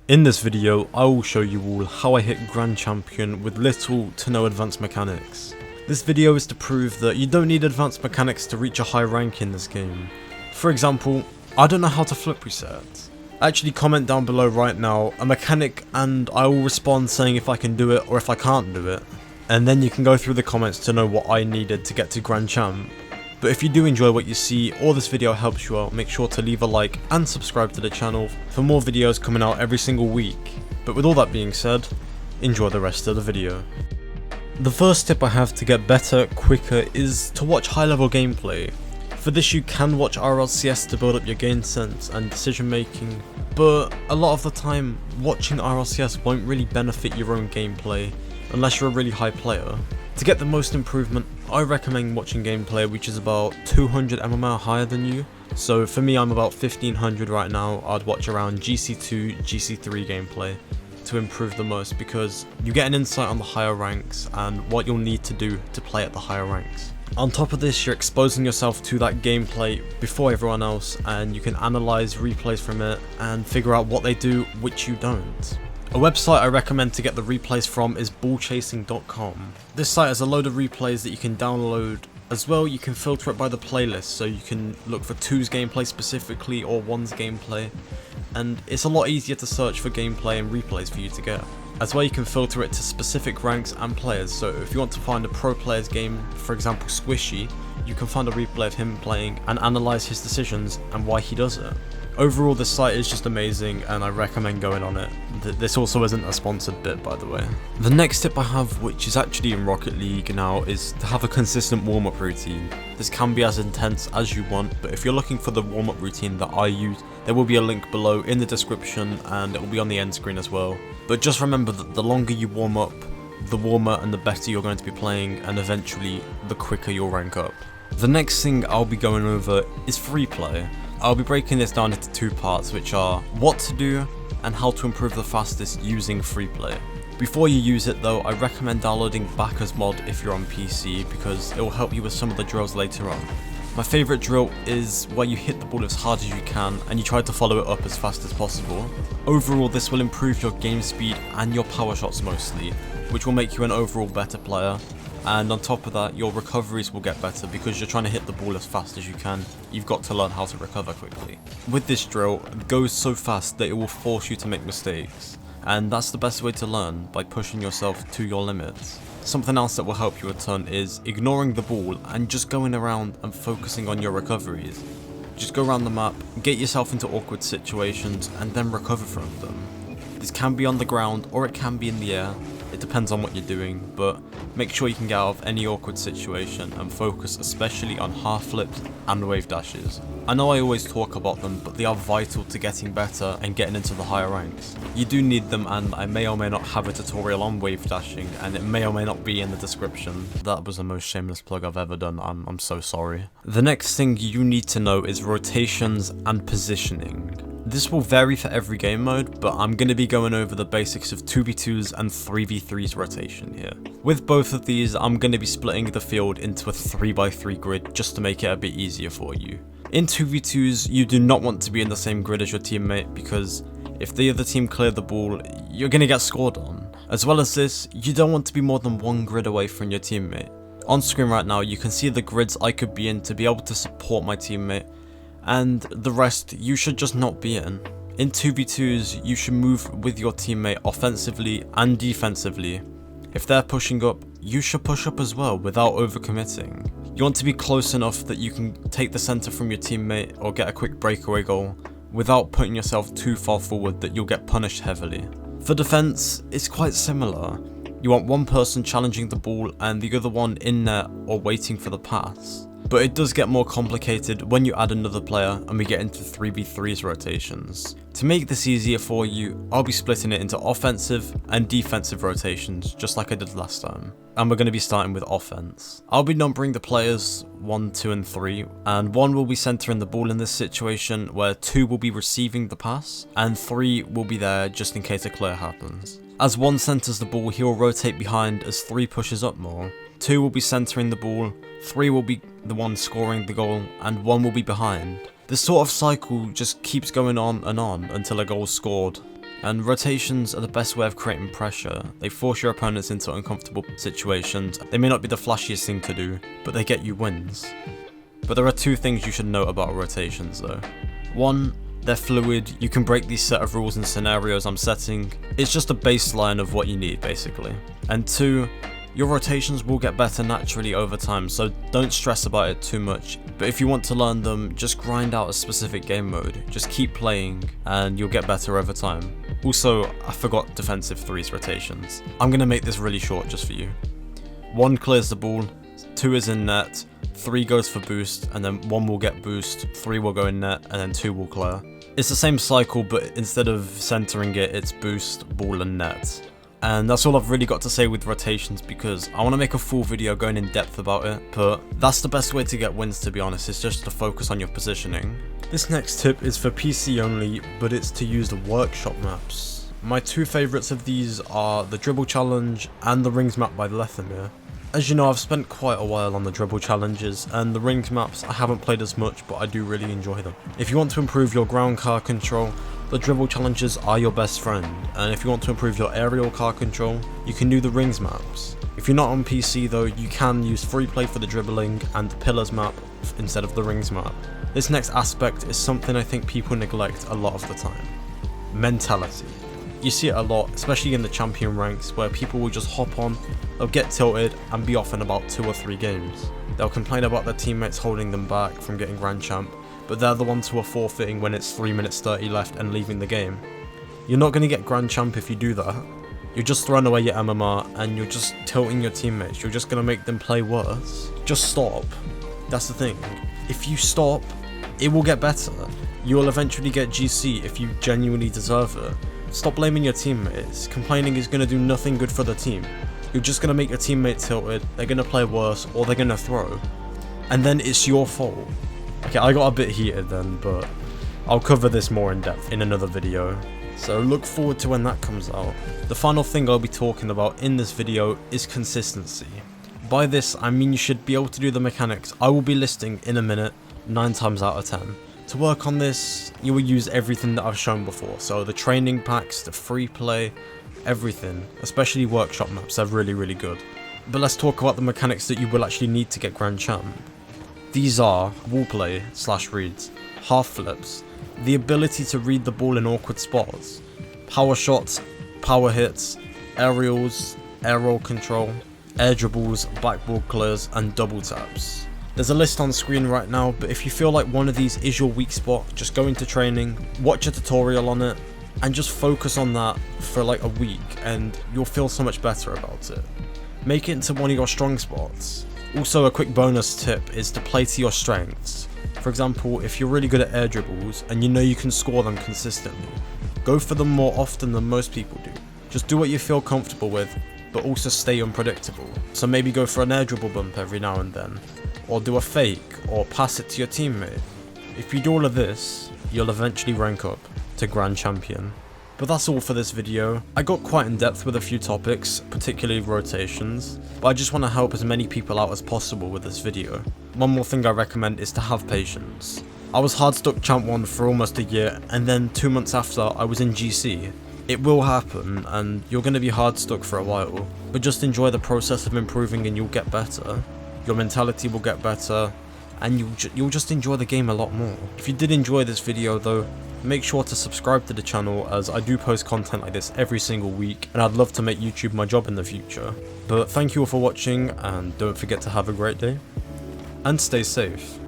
In this video, I will show you all how I hit Grand Champion with little to no advanced mechanics. This video is to prove that you don't need advanced mechanics to reach a high rank in this game. For example, I don't know how to flip reset. Actually comment down below right now a mechanic and I will respond saying if I can do it or if I can't do it. And then you can go through the comments to know what I needed to get to Grand Champ. But if you do enjoy what you see or this video helps you out, make sure to leave a like and subscribe to the channel for more videos coming out every single week. But with all that being said, enjoy the rest of the video. The first tip I have to get better quicker is to watch high level gameplay. For this you can watch RLCS to build up your game sense and decision making, but a lot of the time watching RLCS won't really benefit your own gameplay unless you're a really high player. To get the most improvement, I recommend watching gameplay which is about 200 mmR higher than you. So for me, I'm about 1500 right now. I'd watch around GC2, GC3 gameplay to improve the most because you get an insight on the higher ranks and what you'll need to do to play at the higher ranks. On top of this, you're exposing yourself to that gameplay before everyone else and you can analyze replays from it and figure out what they do which you don't. A website I recommend to get the replays from is ballchasing.com. This site has a load of replays that you can download. As well, you can filter it by the playlist, so you can look for 2's gameplay specifically or 1's gameplay, and it's a lot easier to search for gameplay and replays for you to get. As well, you can filter it to specific ranks and players, so if you want to find a pro player's game, for example Squishy, you can find a replay of him playing and analyse his decisions and why he does it. Overall, this site is just amazing and I recommend going on it. This also isn't a sponsored bit, by the way. The next tip I have, which is actually in Rocket League now, is to have a consistent warm-up routine. This can be as intense as you want, but if you're looking for the warm-up routine that I use, there will be a link below in the description and it will be on the end screen as well. But just remember that the longer you warm up, the warmer and the better you're going to be playing, and eventually the quicker you'll rank up. The next thing I'll be going over is free play. I'll be breaking this down into 2 parts, which are what to do and how to improve the fastest using free play. Before you use it though, I recommend downloading Backers mod if you're on PC because it will help you with some of the drills later on. My favourite drill is where you hit the ball as hard as you can and you try to follow it up as fast as possible. Overall, this will improve your game speed and your power shots mostly, which will make you an overall better player. And on top of that, your recoveries will get better because you're trying to hit the ball as fast as you can. You've got to learn how to recover quickly. With this drill, it goes so fast that it will force you to make mistakes. And that's the best way to learn, by pushing yourself to your limits. Something else that will help you a ton is ignoring the ball and just going around and focusing on your recoveries. Just go around the map, get yourself into awkward situations and then recover from them. This can be on the ground or it can be in the air. It depends on what you're doing, but make sure you can get out of any awkward situation and focus especially on half flips and wave dashes. I know I always talk about them, but they are vital to getting better and getting into the higher ranks. You do need them, and I may or may not have a tutorial on wave dashing and it may or may not be in the description. That was the most shameless plug I've ever done, I'm so sorry. The next thing you need to know is rotations and positioning. This will vary for every game mode, but I'm going to be going over the basics of 2v2s and 3v3s rotation here. With both of these, I'm going to be splitting the field into a 3x3 grid just to make it a bit easier for you. In 2v2s, you do not want to be in the same grid as your teammate because if the other team clear the ball, you're going to get scored on. As well as this, you don't want to be more than 1 grid away from your teammate. On screen right now, you can see the grids I could be in to be able to support my teammate, and the rest you should just not be in. In 2v2s, you should move with your teammate offensively and defensively. If they're pushing up, you should push up as well without overcommitting. You want to be close enough that you can take the center from your teammate or get a quick breakaway goal without putting yourself too far forward that you'll get punished heavily. For defense, it's quite similar. You want one person challenging the ball and the other one in net or waiting for the pass. But it does get more complicated when you add another player and we get into 3v3's rotations. To make this easier for you, I'll be splitting it into offensive and defensive rotations just like I did last time. And we're going to be starting with offense. I'll be numbering the players 1, 2 and 3, and 1 will be centering the ball in this situation where 2 will be receiving the pass and 3 will be there just in case a clear happens. As 1 centers the ball, he will rotate behind as 3 pushes up more. 2 will be centering the ball, 3 will be the one scoring the goal, and 1 will be behind. This sort of cycle just keeps going on and on until a goal is scored. And rotations are the best way of creating pressure. They force your opponents into uncomfortable situations. They may not be the flashiest thing to do, but they get you wins. But there are two things you should note about rotations though. One, they're fluid. You can break these set of rules and scenarios I'm setting. It's just a baseline of what you need basically. And two, your rotations will get better naturally over time, so don't stress about it too much. But if you want to learn them, just grind out a specific game mode. Just keep playing and you'll get better over time. Also, I forgot defensive 3's rotations. I'm going to make this really short just for you. 1 clears the ball, 2 is in net, 3 goes for boost, and then 1 will get boost, 3 will go in net, and then 2 will clear. It's the same cycle, but instead of centering it, it's boost, ball, and net. And that's all I've really got to say with rotations, because I want to make a full video going in depth about it, but that's the best way to get wins, to be honest, is just to focus on your positioning. This next tip is for PC only, but it's to use the workshop maps. My two favourites of these are the dribble challenge and the rings map by Lethamyr. As you know, I've spent quite a while on the dribble challenges, and the rings maps I haven't played as much, but I do really enjoy them. If you want to improve your ground car control, the dribble challenges are your best friend, and if you want to improve your aerial car control, you can do the rings maps. If you're not on PC though, you can use free play for the dribbling and the pillars map instead of the rings map. This next aspect is something I think people neglect a lot of the time. Mentality. You see it a lot, especially in the champion ranks, where people will just hop on, they'll get tilted and be off in about 2 or 3 games. They'll complain about their teammates holding them back from getting Grand Champ, but they're the ones who are forfeiting when it's 3 minutes 30 left and leaving the game. You're not going to get Grand Champ if you do that. You're just throwing away your MMR and you're just tilting your teammates. You're just going to make them play worse. Just stop. That's the thing. If you stop, it will get better. You will eventually get GC if you genuinely deserve it. Stop blaming your teammates. Complaining is going to do nothing good for the team. You're just going to make your teammates tilted, they're going to play worse, or they're going to throw. And then it's your fault. Okay, I got a bit heated then, but I'll cover this more in depth in another video. So look forward to when that comes out. The final thing I'll be talking about in this video is consistency. By this, I mean you should be able to do the mechanics I will be listing in a minute, 9 times out of 10. To work on this, you will use everything that I've shown before, so the training packs, the free play, everything, especially workshop maps, they're really good. But let's talk about the mechanics that you will actually need to get Grand Champ. These are wall play / reads, half flips, the ability to read the ball in awkward spots, power shots, power hits, aerials, aerial control, air dribbles, backboard clears, and double taps. There's a list on screen right now, but if you feel like one of these is your weak spot, just go into training, watch a tutorial on it, and just focus on that for like a week, and you'll feel so much better about it. Make it into one of your strong spots. Also, a quick bonus tip is to play to your strengths. For example, if you're really good at air dribbles, and you know you can score them consistently, go for them more often than most people do. Just do what you feel comfortable with, but also stay unpredictable. So maybe go for an air dribble bump every now and then, or do a fake, or pass it to your teammate. If you do all of this, you'll eventually rank up to Grand Champion. But that's all for this video. I got quite in depth with a few topics, particularly rotations, but I just want to help as many people out as possible with this video. One more thing I recommend is to have patience. I was hard stuck Champ 1 for almost a year, and then 2 months after I was in GC. It will happen, and you're going to be hard stuck for a while, but just enjoy the process of improving and you'll get better. Your mentality will get better, and you'll just enjoy the game a lot more. If you did enjoy this video though, make sure to subscribe to the channel, as I do post content like this every single week, and I'd love to make YouTube my job in the future. But thank you all for watching, and don't forget to have a great day, and stay safe.